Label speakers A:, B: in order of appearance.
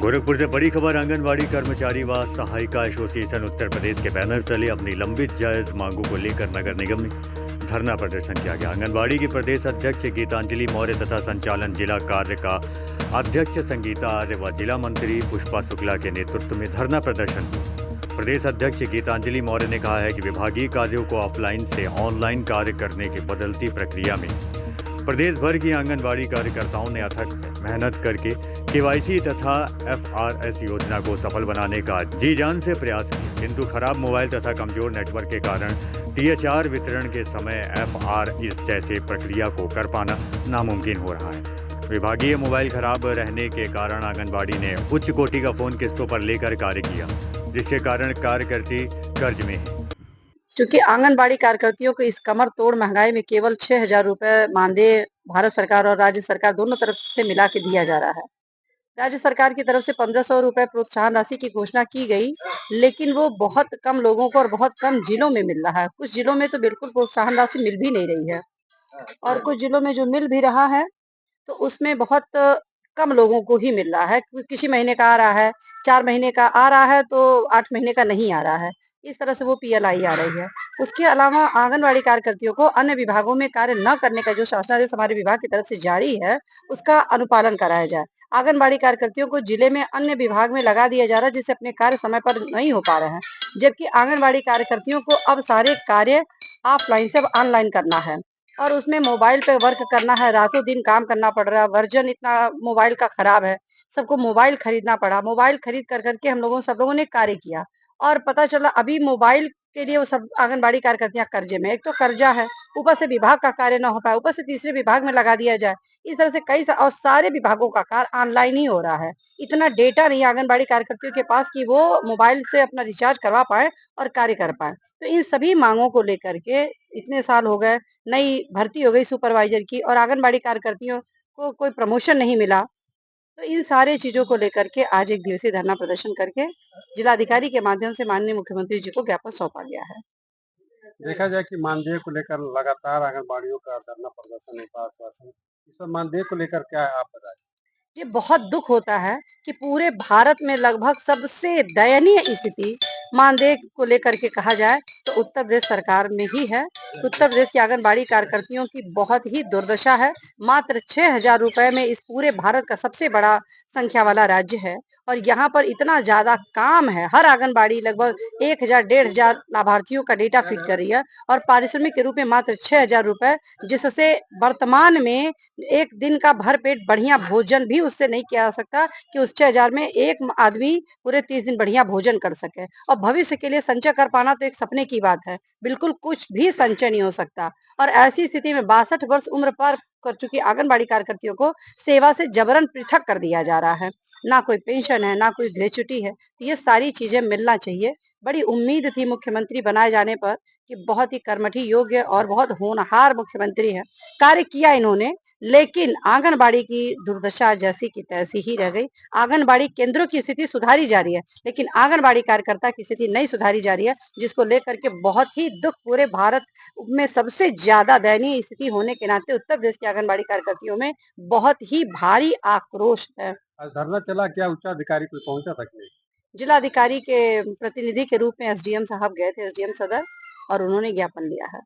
A: गोरखपुर से बड़ी खबर। आंगनवाड़ी कर्मचारी व सहायिका एसोसिएशन उत्तर प्रदेश के बैनर तले अपनी लंबित जायज मांगों को लेकर नगर निगम में धरना प्रदर्शन किया गया। आंगनवाड़ी की प्रदेश अध्यक्ष गीतांजलि मौर्य तथा संचालन जिला कार्य का अध्यक्ष संगीता आर्य व जिला मंत्री पुष्पा शुक्ला के नेतृत्व में धरना प्रदर्शन हुआ। प्रदेश अध्यक्ष गीतांजलि मौर्य ने कहा है कि विभागीय कार्यों को ऑफलाइन से ऑनलाइन कार्य करने की बदलती प्रक्रिया में प्रदेश भर की आंगनवाड़ी कार्यकर्ताओं ने अथक मेहनत करके केवाईसी तथा एफआरएस योजना को सफल बनाने का जी जान से प्रयास किया, किंतु खराब मोबाइल तथा कमजोर नेटवर्क के कारण टीएचआर वितरण के समय एफआरएस जैसे प्रक्रिया को कर पाना नामुमकिन हो रहा है। विभागीय मोबाइल खराब रहने के कारण आंगनबाड़ी ने उच्च कोटि का फोन किस्तों पर लेकर कार्य किया, जिसके कारण कार्यकर्ती कर्ज में है।
B: क्योंकि आंगनबाड़ी कार्यकर्तियों को इस कमर तोड़ महंगाई में केवल 6,000 रुपए मानदेय भारत सरकार और राज्य सरकार दोनों तरफ से मिला के दिया जा रहा है। राज्य सरकार की तरफ से 1,500 रुपए प्रोत्साहन राशि की घोषणा की गई, लेकिन वो बहुत कम लोगों को और बहुत कम जिलों में मिल रहा है। कुछ जिलों में तो बिल्कुल प्रोत्साहन राशि मिल भी नहीं रही है और कुछ जिलों में जो मिल भी रहा है तो उसमें बहुत कम लोगों को ही मिल रहा है। किसी महीने का आ रहा है, 4 महीने का आ रहा है तो 8 महीने का नहीं आ रहा है। इस तरह से वो पीएलआई आ रही है। उसके अलावा आंगनवाड़ी कार्यकर्तियों को अन्य विभागों में कार्य न करने का जो शासनादेश हमारे विभाग की तरफ से जारी है, उसका अनुपालन कराया जाए। आंगनवाड़ी कार्यकर्तियों को जिले में अन्य विभाग में लगा दिया जा रहा है, जिससे अपने कार्य समय पर नहीं हो पा रहे हैं। जबकि आंगनवाड़ी कार्यकर्तियों को अब सारे कार्य ऑफलाइन से अब ऑनलाइन करना है और उसमें मोबाइल पे वर्क करना है, रातों दिन काम करना पड़ रहा है। वर्जन इतना मोबाइल का खराब है, सबको मोबाइल खरीदना पड़ा। मोबाइल खरीद कर करके सब लोगों ने कार्य किया और पता चला अभी मोबाइल के लिए वो सब आंगनबाड़ी कार्यकर्तियां कर्जे में। एक तो कर्जा है, ऊपर से विभाग का कार्य ना हो पाए, ऊपर से तीसरे विभाग में लगा दिया जाए। इस तरह से और सारे विभागों का कार्य ऑनलाइन ही हो रहा है। इतना डेटा नहीं आंगनबाड़ी कार्यकर्तियों के पास कि वो मोबाइल से अपना रिचार्ज करवा पाए और कार्य कर पाए। तो इन सभी मांगों को लेकर के इतने साल हो गए, नई भर्ती हो गई सुपरवाइजर की और आंगनबाड़ी कार्यकर्तियों को कोई प्रमोशन नहीं मिला। तो इन सारे चीजों को लेकर के आज एक दिवसीय धरना प्रदर्शन करके जिलाधिकारी के माध्यम से माननीय मुख्यमंत्री जी को ज्ञापन सौंपा गया है।
C: देखा जाए कि मानदेय को लेकर लगातार आंगनबाड़ियों का धरना प्रदर्शन होता है, आश्वासन इस पर मानदेय को लेकर क्या है आप बताएं।
B: ये बहुत दुख होता है कि पूरे भारत में लगभग सबसे दयनीय स्थिति मानदेय को लेकर के कहा जाए तो उत्तर प्रदेश सरकार में ही है। उत्तर प्रदेश की आंगनबाड़ी कार्यकर्तियों की बहुत ही दुर्दशा है। मात्र 6,000 रुपए में इस पूरे भारत का सबसे बड़ा संख्या वाला राज्य है और यहाँ पर इतना ज्यादा काम है। हर आंगनबाड़ी लगभग 1,000 1,500 लाभार्थियों का डेटा फीड कर रही है और पारिश्रमिक के रूप में मात्र 6,000 रुपए, जिससे वर्तमान में एक दिन का भरपेट बढ़िया भोजन भी उससे नहीं किया जा सकता कि उस 6,000 में एक आदमी पूरे 30 दिन बढ़िया भोजन कर सके। और भविष्य के लिए संचय कर पाना तो एक सपने की बात है, बिल्कुल कुछ भी संचय नहीं हो सकता। और ऐसी स्थिति में 62 वर्ष उम्र पार कर चुकी आंगनबाड़ी कार्यकर्तियों को सेवा से जबरन पृथक कर दिया जा रहा है। ना कोई पेंशन है, ना कोई ग्रेच्युटी है। तो ये सारी चीजें मिलना चाहिए। बड़ी उम्मीद थी मुख्यमंत्री बनाए जाने पर कि बहुत ही कर्मठी योग्य और बहुत होनहार मुख्यमंत्री है। कार्य किया इन्होंने, लेकिन आंगनबाड़ी की दुर्दशा जैसी की तैसी ही रह गई। आंगनबाड़ी केंद्रों की स्थिति सुधारी जा रही है, लेकिन आंगनबाड़ी कार्यकर्ता की स्थिति नहीं सुधारी जा रही है, जिसको लेकर के बहुत ही दुख पूरे भारत में सबसे ज्यादा दयनीय स्थिति होने के नाते उत्तर प्रदेश की आंगनबाड़ी कार्यकर्तियों में बहुत ही भारी आक्रोश है।
C: आज धरना चला, क्या उच्च अधिकारी कोई पहुंचा तक नहीं?
B: जिलाधिकारी के प्रतिनिधि के रूप में एसडीएम साहब गए थे, एसडीएम सदर, और उन्होंने ज्ञापन लिया है।